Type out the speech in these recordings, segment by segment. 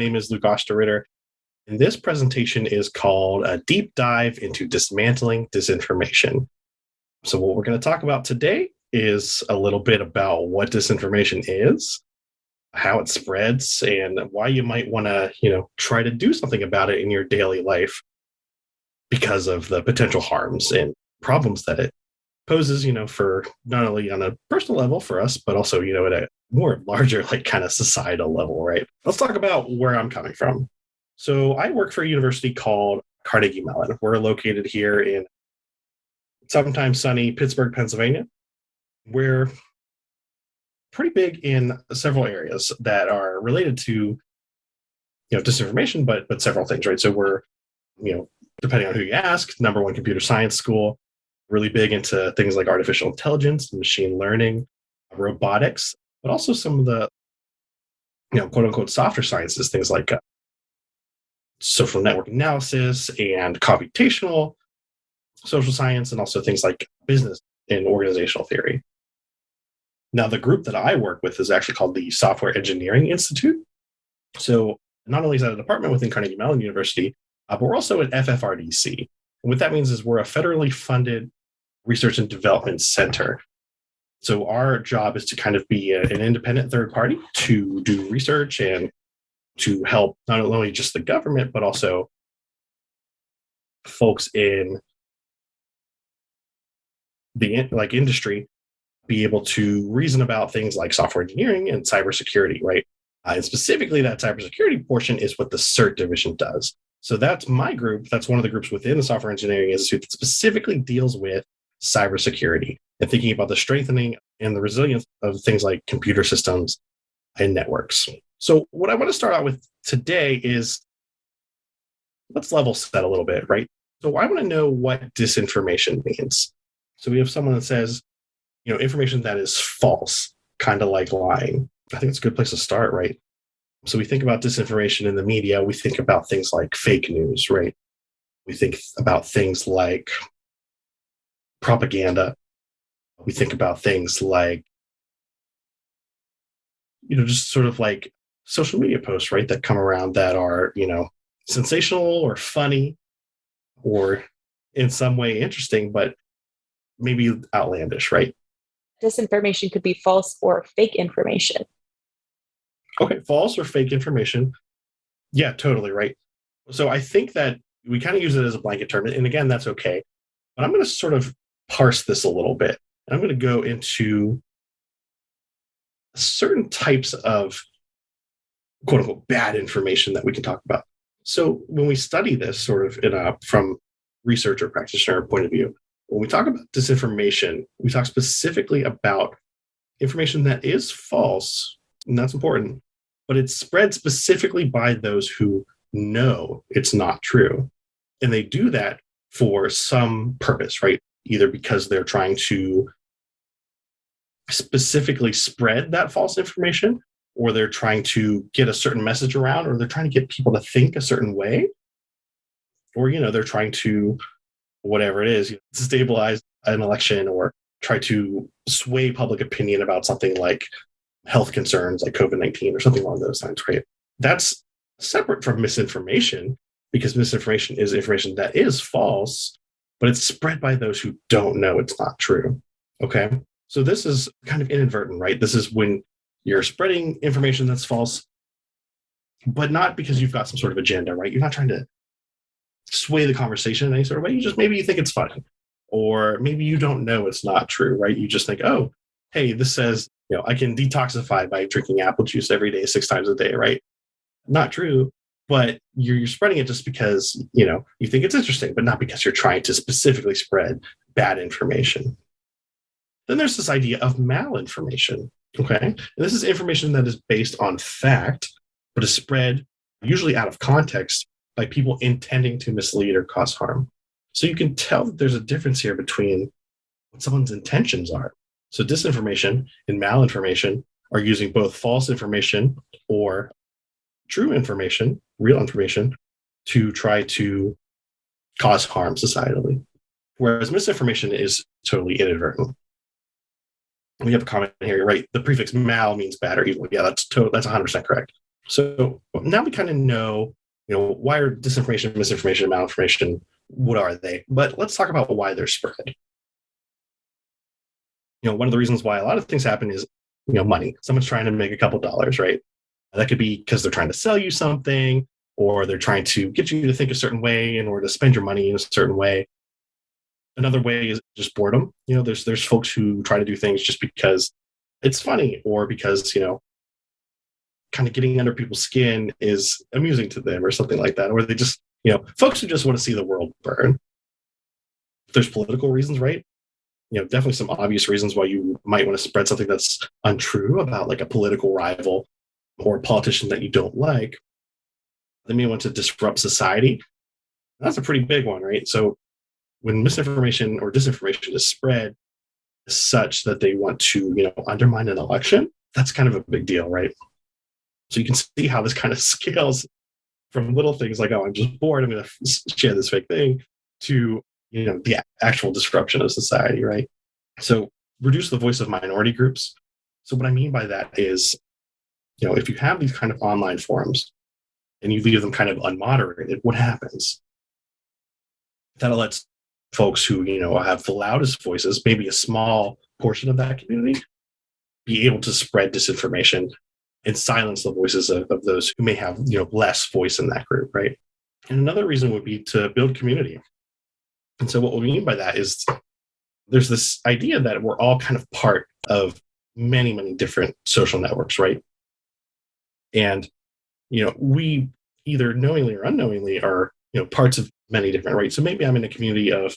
name is Luke Osterritter, and this presentation is called A Deep Dive into Dismantling Disinformation. So what we're going to talk about today is a little bit about what disinformation is, how it spreads, and why you might want to, try to do something about it in your daily life because of the potential harms and problems that it poses, for not only on a personal level for us, but also, at a more larger, kind of societal level, right? Let's talk about where I'm coming from. So I work for a university called Carnegie Mellon. We're located here in sometimes sunny Pittsburgh, Pennsylvania. We're pretty big in several areas that are related to, disinformation, but several things, right? So we're, depending on who you ask, number one computer science school, really big into things like artificial intelligence, machine learning, robotics, but also some of the, quote unquote, softer sciences, things like social network analysis and computational social science, and also things like business and organizational theory. Now, the group that I work with is actually called the Software Engineering Institute. So not only is that a department within Carnegie Mellon University, but we're also an FFRDC. And what that means is we're a federally funded research and development center. So our job is to kind of be an independent third party to do research and to help not only just the government, but also folks in the industry be able to reason about things like software engineering and cybersecurity, right? And specifically, that cybersecurity portion is what the CERT division does. So that's my group. That's one of the groups within the Software Engineering Institute that specifically deals with cybersecurity and thinking about the strengthening and the resilience of things like computer systems and networks. So what I want to start out with today is, let's level set a little bit, right? So I want to know what disinformation means. So we have someone that says, information that is false, kind of like lying. I think it's a good place to start, right? So we think about disinformation in the media, we think about things like fake news, right? We think about things like propaganda. We think about things like, just sort of like social media posts, right? That come around that are, sensational or funny or in some way interesting, but maybe outlandish, right? Disinformation could be false or fake information. Okay, false or fake information. Yeah, totally, right. So I think that we kind of use it as a blanket term, and again, that's okay. But I'm going to sort of parse this a little bit. And I'm going to go into certain types of quote unquote bad information that we can talk about. So when we study this sort of from research or practitioner point of view, when we talk about disinformation, we talk specifically about information that is false, and that's important, but it's spread specifically by those who know it's not true. And they do that for some purpose, right? Either because they're trying to specifically spread that false information, or they're trying to get a certain message around, or they're trying to get people to think a certain way, or, they're trying to, whatever it is, destabilize an election or try to sway public opinion about something like health concerns like COVID-19 or something along those lines, right? That's separate from misinformation, because misinformation is information that is false, but it's spread by those who don't know it's not true. Okay. So this is kind of inadvertent, right? This is when you're spreading information that's false, but not because you've got some sort of agenda, right? You're not trying to sway the conversation in any sort of way. Maybe you think it's funny, or maybe you don't know it's not true, right? You just think, oh, hey, this says, I can detoxify by drinking apple juice every day, 6 times a day, right? Not true, but you're spreading it just because, you think it's interesting, but not because you're trying to specifically spread bad information. Then there's this idea of malinformation, okay? And this is information that is based on fact, but is spread usually out of context by people intending to mislead or cause harm. So you can tell that there's a difference here between what someone's intentions are. So disinformation and malinformation are using both false information or true information, real information, to try to cause harm societally. Whereas misinformation is totally inadvertent. We have a comment here, right? The prefix mal means bad or evil. Yeah, that's 100% correct. So now we kind of know, why are disinformation, misinformation, and malinformation, what are they? But let's talk about why they're spread. One of the reasons why a lot of things happen is, money. Someone's trying to make a couple dollars, right? That could be because they're trying to sell you something, or they're trying to get you to think a certain way in order to spend your money in a certain way. Another way is just boredom. There's folks who try to do things just because it's funny, or because, kind of getting under people's skin is amusing to them or something like that. Or they just, folks who just want to see the world burn. There's political reasons, right? Definitely some obvious reasons why you might want to spread something that's untrue about like a political rival or a politician that you don't like. They may want to disrupt society. That's a pretty big one, right? So when misinformation or disinformation is spread such that they want to, undermine an election, that's kind of a big deal, right? So you can see how this kind of scales from little things like, oh, I'm just bored, I'm going to share this fake thing, to, the actual disruption of society, right? So reduce the voice of minority groups. So what I mean by that is, if you have these kind of online forums and you leave them kind of unmoderated, what happens? That lets folks who, have the loudest voices, maybe a small portion of that community, be able to spread disinformation and silence the voices of those who may have, less voice in that group, right? And another reason would be to build community. And so what we mean by that is there's this idea that we're all kind of part of many, many different social networks, right? And, we either knowingly or unknowingly are, parts of many different, right? So maybe I'm in a community of,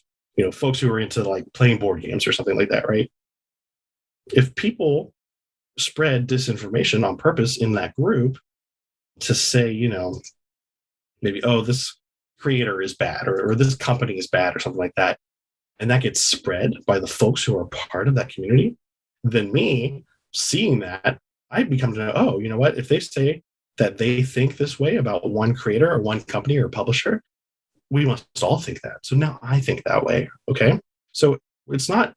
folks who are into like playing board games or something like that, right? If people spread disinformation on purpose in that group to say, maybe, oh, this creator is bad, or this company is bad, or something like that, and that gets spread by the folks who are part of that community, then me seeing that, I become to know, oh, you know what? If they say that they think this way about one creator or one company or publisher, we must all think that. So now I think that way. Okay. So it's not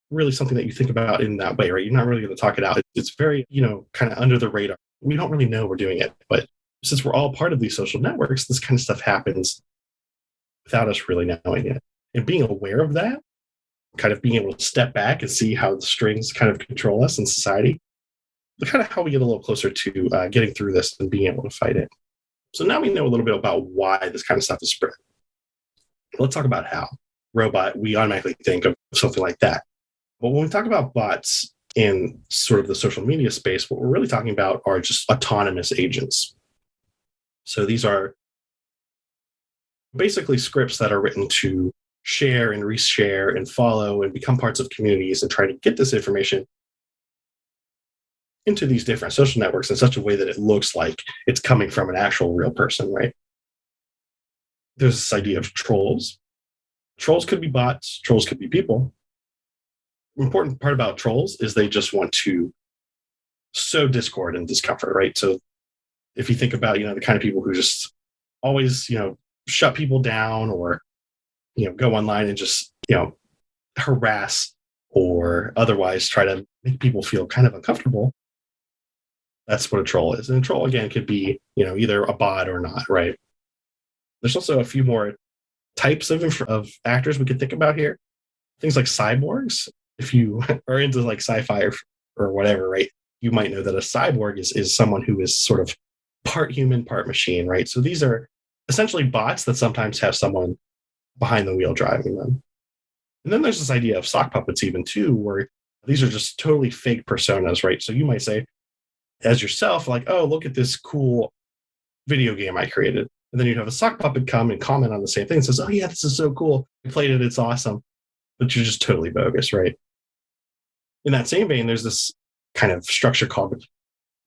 really something that you think about in that way, right? You're not really going to talk it out. It's very, kind of under the radar. We don't really know we're doing it. But since we're all part of these social networks, this kind of stuff happens without us really knowing it. And being aware of that, kind of being able to step back and see how the strings kind of control us in society, kind of how we get a little closer to getting through this and being able to fight it. So now we know a little bit about why this kind of stuff is spread. Let's talk about how. Robot, we automatically think of something like that. But when we talk about bots in sort of the social media space, what we're really talking about are just autonomous agents. So these are basically scripts that are written to share and reshare and follow and become parts of communities and try to get this information into these different social networks in such a way that it looks like it's coming from an actual real person, right? There's this idea of trolls. Trolls could be bots, trolls could be people. The important part about trolls is they just want to sow discord and discomfort, right? So if you think about, the kind of people who just always, shut people down, or, go online and just, harass or otherwise try to make people feel kind of uncomfortable, that's what a troll is. And a troll, again, could be, either a bot or not, right? There's also a few more types of actors we could think about here. Things like cyborgs. If you are into like sci-fi or whatever, right, you might know that a cyborg is someone who is sort of part human, part machine, right? So these are essentially bots that sometimes have someone behind the wheel driving them. And then there's this idea of sock puppets even too, where these are just totally fake personas, right? So you might say as yourself, like, oh, look at this cool video game I created. And then you'd have a sock puppet come and comment on the same thing and says, oh yeah, this is so cool. I played it, it's awesome. But you're just totally bogus, right? In that same vein, there's this kind of structure called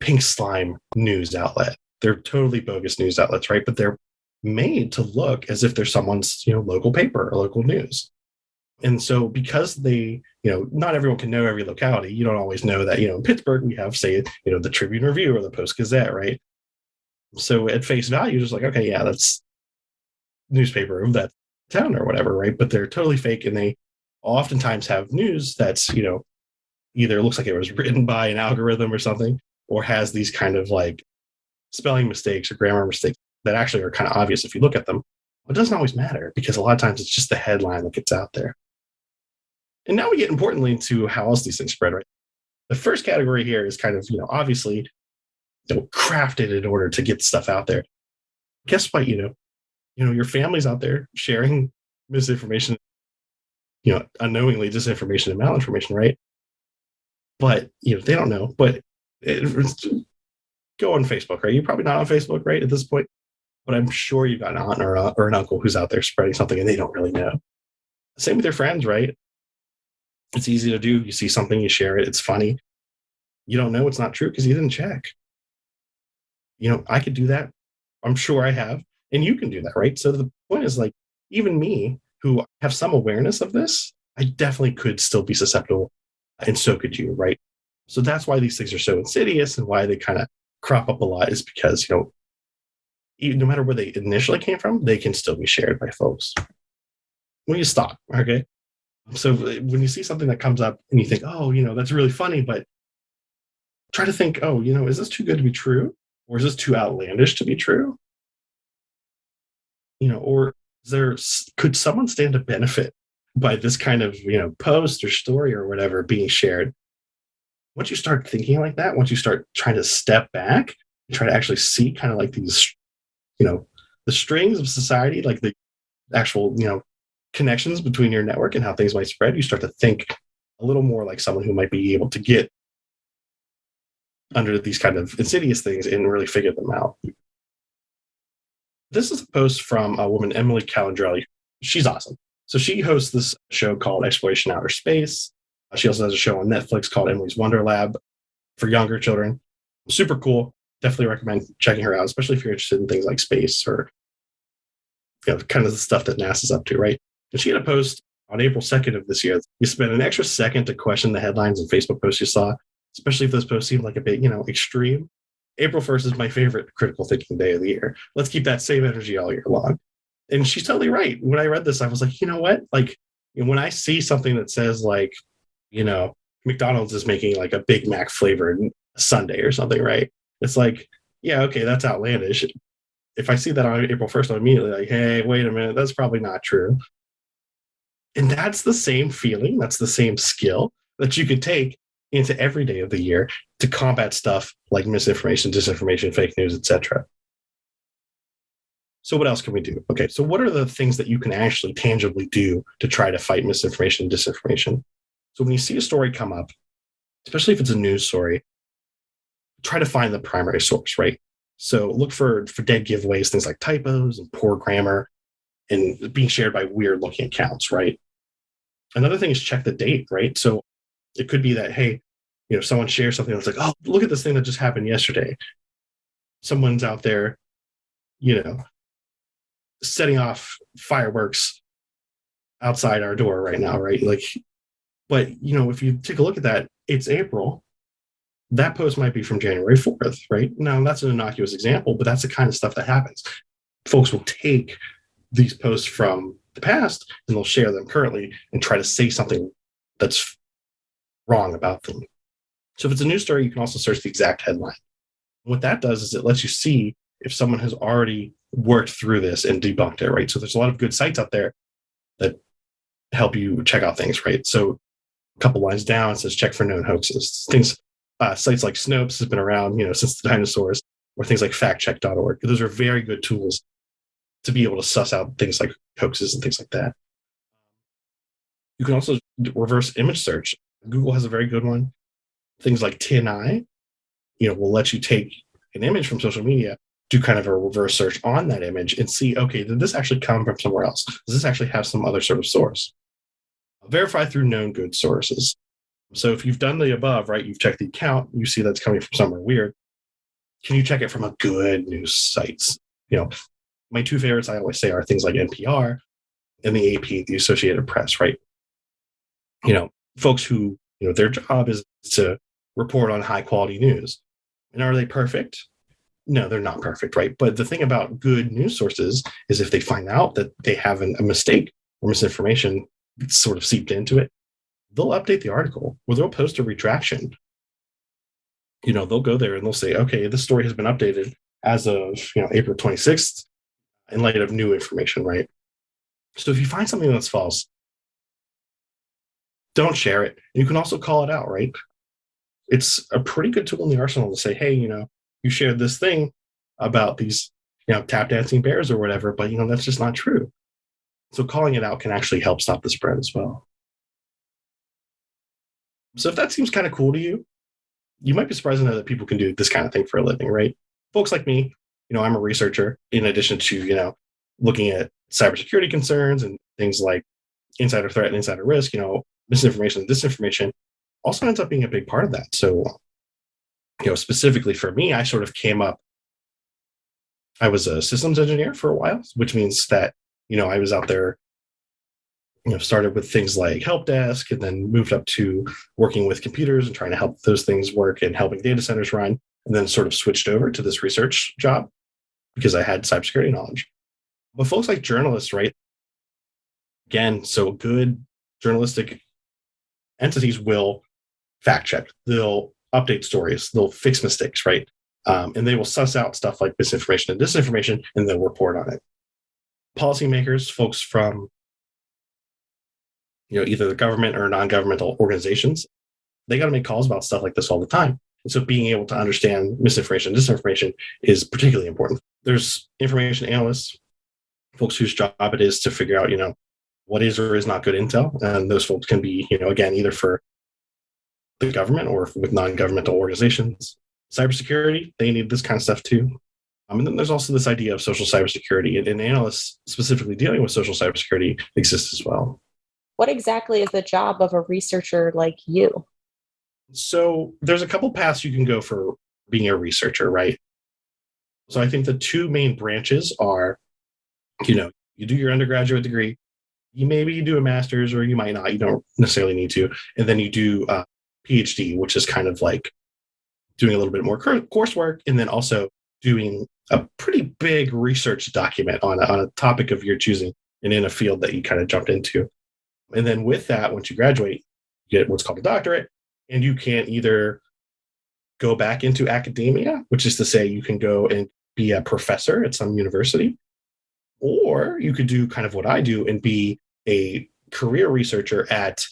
pink slime news outlet. They're totally bogus news outlets, right? But they're made to look as if they're someone's, local paper or local news. And so because they, not everyone can know every locality. You don't always know that, in Pittsburgh, we have, say, the Tribune Review or the Post Gazette, right? So at face value, just like, okay, yeah, that's newspaper of that town or whatever, right? But they're totally fake. And they oftentimes have news that's, either looks like it was written by an algorithm or something, or has these kind of like spelling mistakes or grammar mistakes that actually are kind of obvious if you look at them. It doesn't always matter because a lot of times it's just the headline that gets out there. And now we get importantly into how else these things spread, right? The first category here is kind of, obviously, crafted in order to get stuff out there. Guess what? Your family's out there sharing misinformation, unknowingly disinformation and malinformation, right? But they don't know. But go on Facebook, right? You're probably not on Facebook, right, at this point. But I'm sure you've got an aunt or an uncle who's out there spreading something and they don't really know. Same with your friends, right? It's easy to do. You see something, you share it. It's funny. You don't know it's not true because you didn't check. I could do that. I'm sure I have. And you can do that, right? So the point is, like, even me, who have some awareness of this, I definitely could still be susceptible. And so could you, right? So that's why these things are so insidious and why they kind of crop up a lot is because, no matter where they initially came from, they can still be shared by folks. When you stop, okay? So when you see something that comes up and you think, oh, that's really funny, but try to think, oh, is this too good to be true? Or is this too outlandish to be true? Or could someone stand to benefit by this kind of, post or story or whatever being shared? Once you start thinking like that, once you start trying to step back and try to actually see kind of like these, the strings of society, like the actual, connections between your network and how things might spread, you start to think a little more like someone who might be able to get under these kind of insidious things and really figure them out. This is a post from a woman, Emily Calandrelli. She's awesome. So she hosts this show called Exploration Outer Space. She also has a show on Netflix called Emily's Wonder Lab for younger children. Super cool. Definitely recommend checking her out, especially if you're interested in things like space or kind of the stuff that NASA's up to, right? And she had a post on April 2nd of this year. You spent an extra second to question the headlines and Facebook posts you saw, especially if those posts seem like a bit, extreme. April 1st is my favorite critical thinking day of the year. Let's keep that same energy all year long. And she's totally right. When I read this, I was like, you know what? Like, when I see something that says like, McDonald's is making like a Big Mac flavored sundae or something, right? It's like, yeah, okay, that's outlandish. If I see that on April 1st, I'm immediately like, hey, wait a minute, that's probably not true. And that's the same feeling, that's the same skill that you could take into every day of the year to combat stuff like misinformation, disinformation, fake news, etc. So what else can we do? Okay, so what are the things that you can actually tangibly do to try to fight misinformation and disinformation? So when you see a story come up, especially if it's a news story, try to find the primary source, right? So look for dead giveaways, things like typos and poor grammar and being shared by weird looking accounts, right? Another thing is check the date, right? So it could be that, hey, someone shares something that's like, oh, look at this thing that just happened yesterday. Someone's out there, setting off fireworks outside our door right now, right? Like, but, if you take a look at that, it's April. That post might be from January 4th, right? Now, that's an innocuous example, but that's the kind of stuff that happens. Folks will take these posts from the past and they'll share them currently and try to say something that's wrong about them. So if it's a news story, you can also search the exact headline. What that does is it lets you see if someone has already worked through this and debunked it, right? So there's a lot of good sites out there that help you check out things, right? So a couple lines down, it says check for known hoaxes. Sites like Snopes has been around, since the dinosaurs, or things like factcheck.org. Those are very good tools to be able to suss out things like hoaxes and things like that. You can also reverse image search. Google has a very good one. Things like TinEye, will let you take an image from social media, do kind of a reverse search on that image and see, okay, did this actually come from somewhere else? Does this actually have some other sort of source? Verify through known good sources. So if you've done the above, right, you've checked the account, you see that's coming from somewhere weird. Can you check it from a good news sites? My two favorites I always say are things like NPR and the AP, the Associated Press, right? Folks who, their job is to report on high quality news. And are they perfect? No, they're not perfect, right? But the thing about good news sources is if they find out that they have a mistake or misinformation sort of seeped into it, they'll update the article or they'll post a retraction. They'll go there and they'll say, okay, this story has been updated as of April 26th in light of new information, right? So if you find something that's false, don't share it. You can also call it out, right? It's a pretty good tool in the arsenal to say, hey, you shared this thing about these, tap dancing bears or whatever, but that's just not true. So calling it out can actually help stop the spread as well. So if that seems kind of cool to you, you might be surprised to know that people can do this kind of thing for a living, right? Folks like me, I'm a researcher in addition to, looking at cybersecurity concerns and things like insider threat and insider risk, misinformation and disinformation also ends up being a big part of that. So, specifically for me, I sort of came up, I was a systems engineer for a while, which means that, I was out there, started with things like help desk and then moved up to working with computers and trying to help those things work and helping data centers run, and then sort of switched over to this research job because I had cybersecurity knowledge. But folks like journalists, right? Again, so good journalistic entities will fact check, they'll update stories, they'll fix mistakes, right? And they will suss out stuff like misinformation and disinformation, and they'll report on it. Policymakers, folks from either the government or non-governmental organizations, they got to make calls about stuff like this all the time. And so being able to understand misinformation and disinformation is particularly important. There's information analysts, folks whose job it is to figure out, what is or is not good intel. And those folks can be, again, either for the government or with non-governmental organizations. Cybersecurity, they need this kind of stuff too. And then there's also this idea of social cybersecurity, and analysts specifically dealing with social cybersecurity exist as well. What exactly is the job of a researcher like you? So there's a couple paths you can go for being a researcher, right? So I think the two main branches are, you do your undergraduate degree, you do a master's, or you might not, you don't necessarily need to. And then you do a PhD, which is kind of like doing a little bit more coursework, and then also doing a pretty big research document on a topic of your choosing and in a field that you kind of jumped into. And then with that, once you graduate, you get what's called a doctorate, and you can either go back into academia, which is to say you can go and be a professor at some university, or you could do kind of what I do and be a career researcher at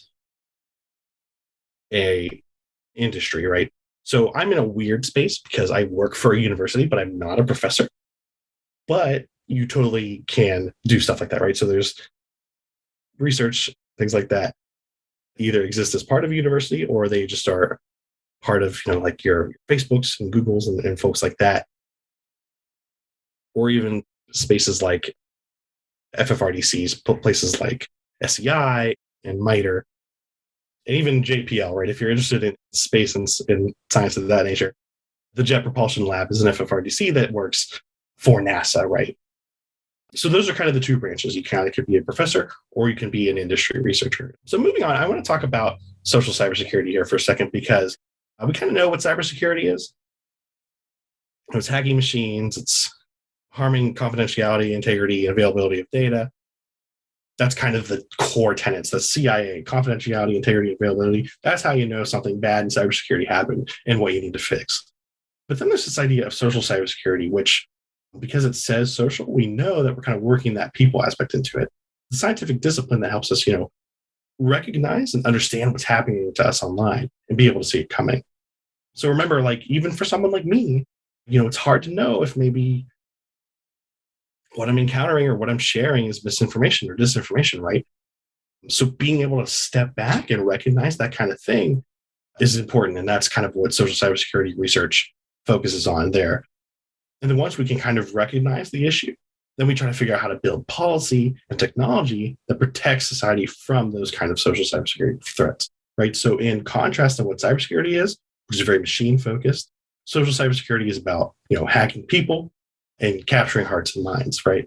a industry, right? So I'm in a weird space because I work for a university, but I'm not a professor. But you totally can do stuff like that, right? So there's research, things like that, either exist as part of a university or they just are part of, like your Facebooks and Googles and folks like that. Or even spaces like FFRDCs, places like SEI and MITRE, and even JPL, right? If you're interested in space and science of that nature, the Jet Propulsion Lab is an FFRDC that works for NASA, right? So those are kind of the two branches. You kind of could be a professor or you can be an industry researcher. So moving on, I want to talk about social cybersecurity here for a second because we kind of know what cybersecurity is. It's hacking machines, it's harming confidentiality, integrity, and availability of data. That's kind of the core tenets, the CIA, confidentiality, integrity, and availability. That's how you know something bad in cybersecurity happened and what you need to fix. But then there's this idea of social cybersecurity, which, because it says social, we know that we're kind of working that people aspect into it. The scientific discipline that helps us, recognize and understand what's happening to us online and be able to see it coming. So remember, like, even for someone like me, it's hard to know if maybe what I'm encountering or what I'm sharing is misinformation or disinformation, right? So being able to step back and recognize that kind of thing is important. And that's kind of what social cybersecurity research focuses on there. And then once we can kind of recognize the issue, then we try to figure out how to build policy and technology that protects society from those kind of social cybersecurity threats, right? So in contrast to what cybersecurity is, which is very machine focused, social cybersecurity is about, hacking people and capturing hearts and minds, right?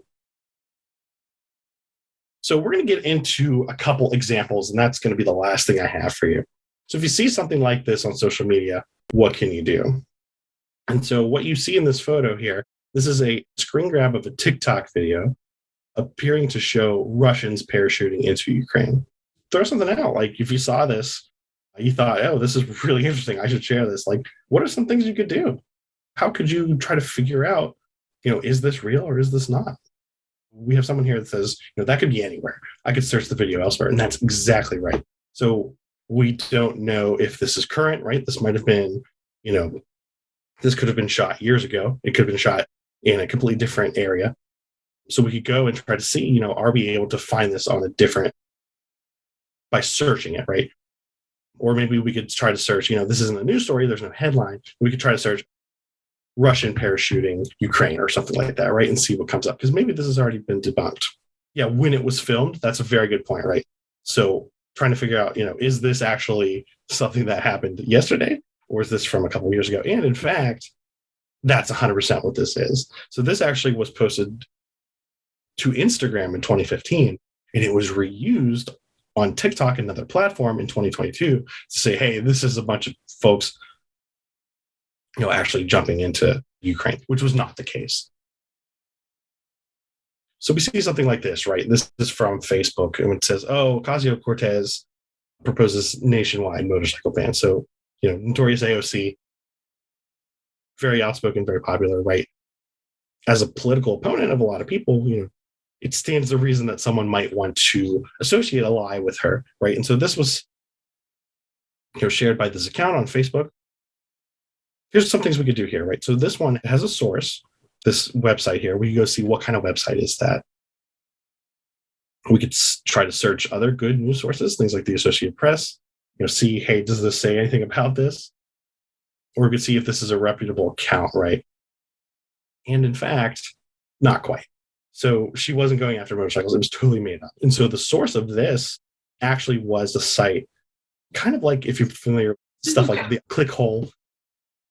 So we're going to get into a couple examples, and that's going to be the last thing I have for you. So if you see something like this on social media, what can you do? And so what you see in this photo here, this is a screen grab of a TikTok video appearing to show Russians parachuting into Ukraine. Throw something out. Like if you saw this, you thought, oh, this is really interesting. I should share this. Like, what are some things you could do? how could you try to figure out, is this real or is this not? We have someone here that says, that could be anywhere. I could search the video elsewhere. And that's exactly right. So we don't know if this is current, right? This might have been, this could have been shot years ago. It could have been shot in a completely different area. So we could go and try to see, are we able to find this on a different, by searching it, right? Or maybe we could try to search, this isn't a news story, there's no headline. We could try to search Russian parachuting Ukraine or something like that, right? And see what comes up. Because maybe this has already been debunked. Yeah, when it was filmed, that's a very good point, right? So trying to figure out, is this actually something that happened yesterday? Or is this from a couple of years ago? And in fact, that's 100% what this is. So this actually was posted to Instagram in 2015, and it was reused on TikTok, another platform, in 2022 to say, hey, this is a bunch of folks, actually jumping into Ukraine, which was not the case. So we see something like this, right? This is from Facebook, and it says, Ocasio-Cortez proposes nationwide motorcycle ban. So, notorious AOC, very outspoken, very popular, right? As a political opponent of a lot of people, it stands to reason that someone might want to associate a lie with her, right? And so this was, shared by this account on Facebook. Here's some things we could do here, right? So this one has a source, this website here. We can go see what kind of website is that. We could try to search other good news sources, things like the Associated Press, see, hey, does this say anything about this? Or we could see if this is a reputable account, right? And in fact, not quite. So she wasn't going after motorcycles. It was totally made up. And so the source of this actually was a site, kind of like, if you're familiar with stuff like the ClickHole,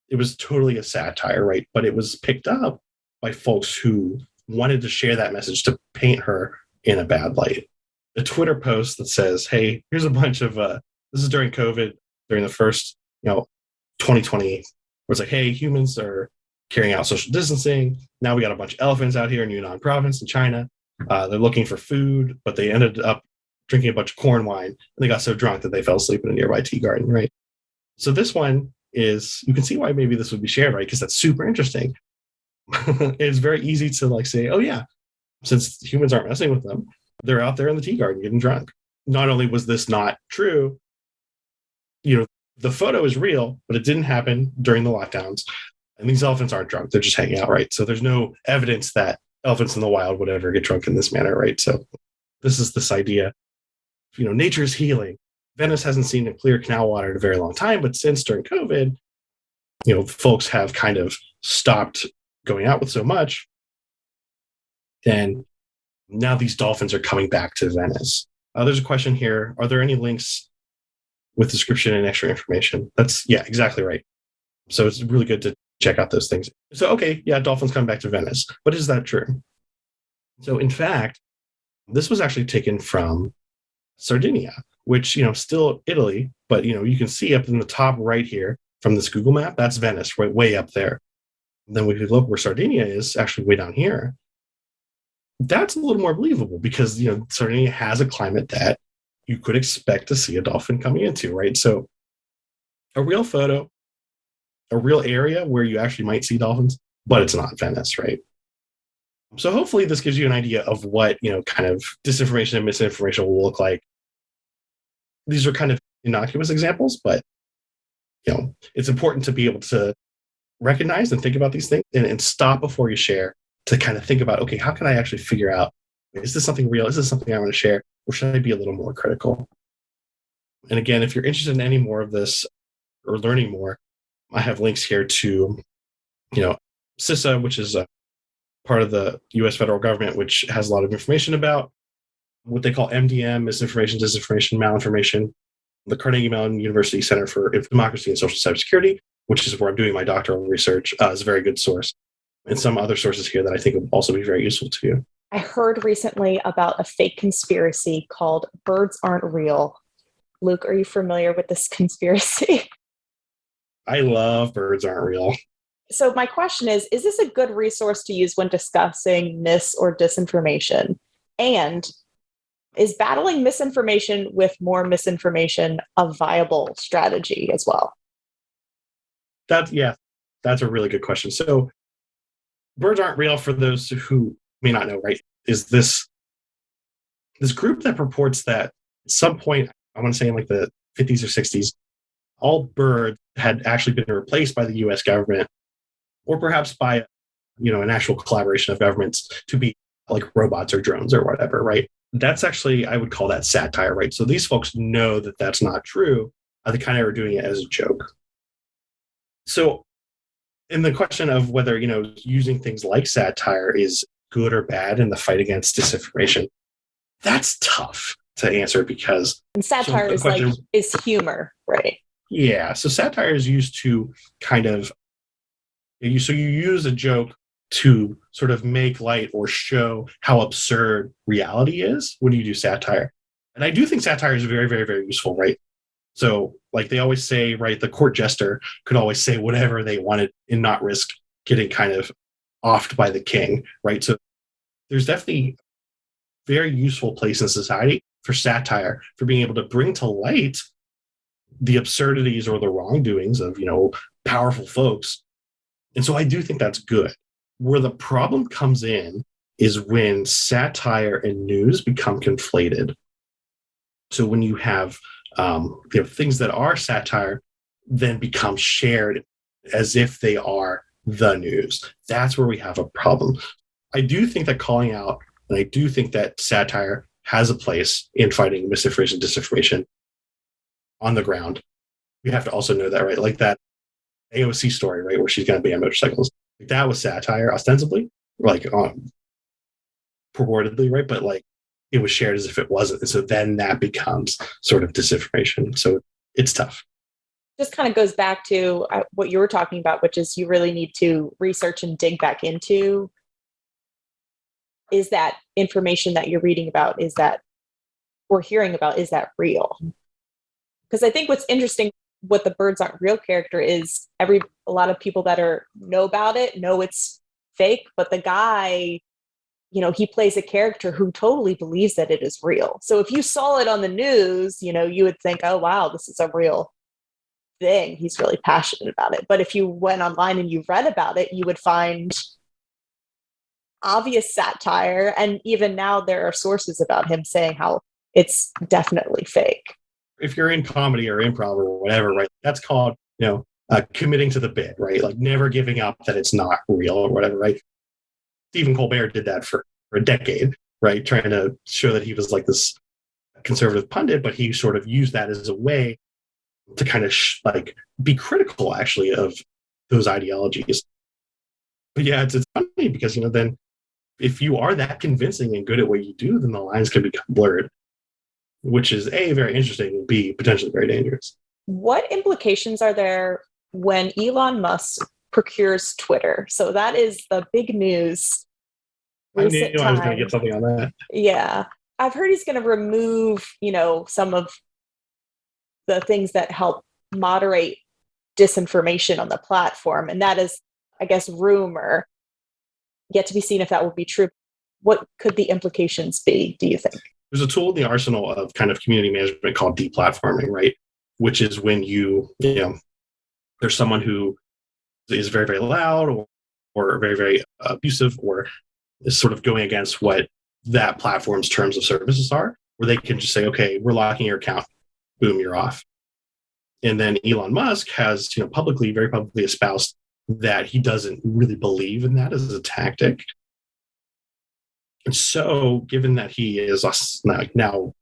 it was totally a satire, right? But it was picked up by folks who wanted to share that message to paint her in a bad light. A Twitter post that says, hey, here's a bunch of, this is during COVID, during the first, 2020, where it's like, hey, humans are carrying out social distancing. Now we got a bunch of elephants out here in Yunnan province in China. They're looking for food, but they ended up drinking a bunch of corn wine, and they got so drunk that they fell asleep in a nearby tea garden, right? So this one is, you can see why maybe this would be shared, right? Because that's super interesting. It's very easy to say, oh yeah, since humans aren't messing with them, they're out there in the tea garden getting drunk. Not only was this not true, the photo is real, but it didn't happen during the lockdowns. And these elephants aren't drunk. They're just hanging out, right? So there's no evidence that elephants in the wild would ever get drunk in this manner, right? So this is this idea, nature is healing. Venice hasn't seen a clear canal water in a very long time, but since during COVID, folks have kind of stopped going out with so much. And now these dolphins are coming back to Venice. There's a question here. Are there any links with description and extra information? Yeah, exactly right. So it's really good to check out those things. So, okay, yeah, dolphins come back to Venice. But is that true? So in fact, this was actually taken from Sardinia, which, still Italy, but, you can see up in the top right here from this Google map, that's Venice, right, way up there. And then we could look where Sardinia is, actually way down here. That's a little more believable because, Sardinia has a climate that you could expect to see a dolphin coming into, right? So a real photo, a real area where you actually might see dolphins, but it's not Venice, right? So hopefully this gives you an idea of what, kind of disinformation and misinformation will look like. These are kind of innocuous examples, but, it's important to be able to recognize and think about these things and stop before you share to kind of think about, okay, how can I actually figure out, is this something real? Is this something I want to share? Or should I be a little more critical? And again, if you're interested in any more of this or learning more, I have links here to, CISA, which is a part of the US federal government, which has a lot of information about what they call MDM, misinformation, disinformation, malinformation. The Carnegie Mellon University Center for Democracy and Social-cybersecurity, which is where I'm doing my doctoral research, is a very good source. And some other sources here that I think will also be very useful to you. I heard recently about a fake conspiracy called Birds Aren't Real. Luke, are you familiar with this conspiracy? I love Birds Aren't Real. So my question is this a good resource to use when discussing mis or disinformation? And is battling misinformation with more misinformation a viable strategy as well? Yeah. That's a really good question. So birds aren't real, for those who may not know, right? Is this group that purports that at some point, I want to say in like the 50s or 60s, all birds had actually been replaced by the US government, or perhaps by an actual collaboration of governments to be like robots or drones or whatever, right? That's actually, I would call that satire, right? So these folks know that that's not true. They kind of are doing it as a joke. So in the question of whether, using things like satire is good or bad in the fight against disinformation, that's tough to answer because And satire is humor, right? Yeah. So satire is used to kind of you use a joke to sort of make light or show how absurd reality is when you do satire. And I do think satire is very, very, very useful, right? So, like they always say, right, the court jester could always say whatever they wanted and not risk getting kind of offed by the king, right? So there's definitely a very useful place in society for satire, for being able to bring to light the absurdities or the wrongdoings of, powerful folks. And so I do think that's good. Where the problem comes in is when satire and news become conflated. So when you have things that are satire then become shared as if they are the news, that's where we have a problem. I do think that calling out, and I do think that satire has a place in fighting misinformation, disinformation on the ground. We have to also know that, right? Like that AOC story, right, where she's going to ban motorcycles. Like that was satire, ostensibly, like purportedly, right? But like it was shared as if it wasn't. And so then that becomes sort of disinformation. So it's tough. Just kind of goes back to what you were talking about, which is you really need to research and dig back into, is that information that you're reading about, is that or hearing about, is that real? Because I think what's interesting, what the birds aren't real character is, a lot of people that know about it know it's fake, but the guy, he plays a character who totally believes that it is real. So if you saw it on the news, you would think, oh wow, this is a real thing. He's really passionate about it. But if you went online and you read about it, you would find obvious satire. And even now there are sources about him saying how it's definitely fake. If you're in comedy or improv or whatever, right, that's called, committing to the bit, right? Like never giving up that it's not real or whatever, right? Stephen Colbert did that for a decade, right? Trying to show that he was like this conservative pundit, but he sort of used that as a way to kind of be critical actually of those ideologies. But yeah, it's funny because, then if you are that convincing and good at what you do, then the lines can become blurred, which is A, very interesting, and B, potentially very dangerous. What implications are there when Elon Musk procures Twitter? So that is the big news. I knew I was going to get something on that. Yeah. I've heard he's going to remove, some of the things that help moderate disinformation on the platform. And that is, I guess, rumor. Yet to be seen if that will be true. What could the implications be, do you think? There's a tool in the arsenal of kind of community management called deplatforming, right? Which is when there's someone who is very, very loud or very, very abusive or is sort of going against what that platform's terms of services are, where they can just say, okay, we're locking your account. Boom, you're off. And then Elon Musk has, very publicly espoused that he doesn't really believe in that as a tactic. And so, given that he is now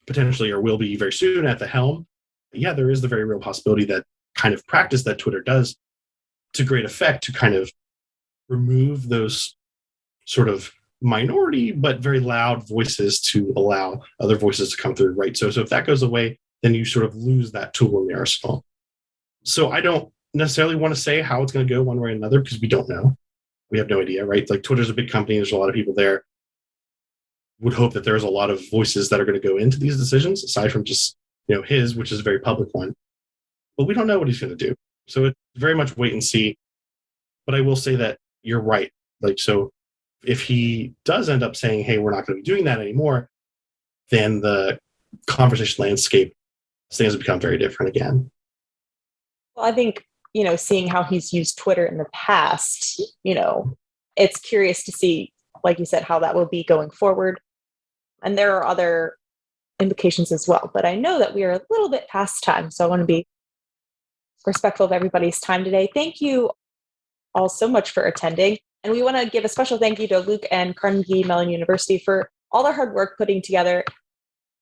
potentially or will be very soon at the helm, yeah, there is the very real possibility that kind of practice that Twitter does to great effect to kind of remove those sort of minority but very loud voices to allow other voices to come through, right? So if that goes away, then you sort of lose that tool in the arsenal. So I don't necessarily want to say how it's going to go one way or another because we don't know. We have no idea, right? Like Twitter's a big company. There's a lot of people there. Would hope that there's a lot of voices that are going to go into these decisions aside from just, his, which is a very public one. But we don't know what he's going to do. So it's very much wait and see. But I will say that you're right. Like, so if he does end up saying, hey, we're not going to be doing that anymore, then the conversation landscape stands to become very different again. Well, I think, seeing how he's used Twitter in the past, it's curious to see, like you said, how that will be going forward. And there are other implications as well. But I know that we are a little bit past time, so I want to be respectful of everybody's time today. Thank you all so much for attending. And we want to give a special thank you to Luke and Carnegie Mellon University for all their hard work putting together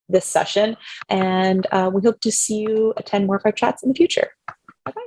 this session. And we hope to see you attend more of our chats in the future. Bye-bye.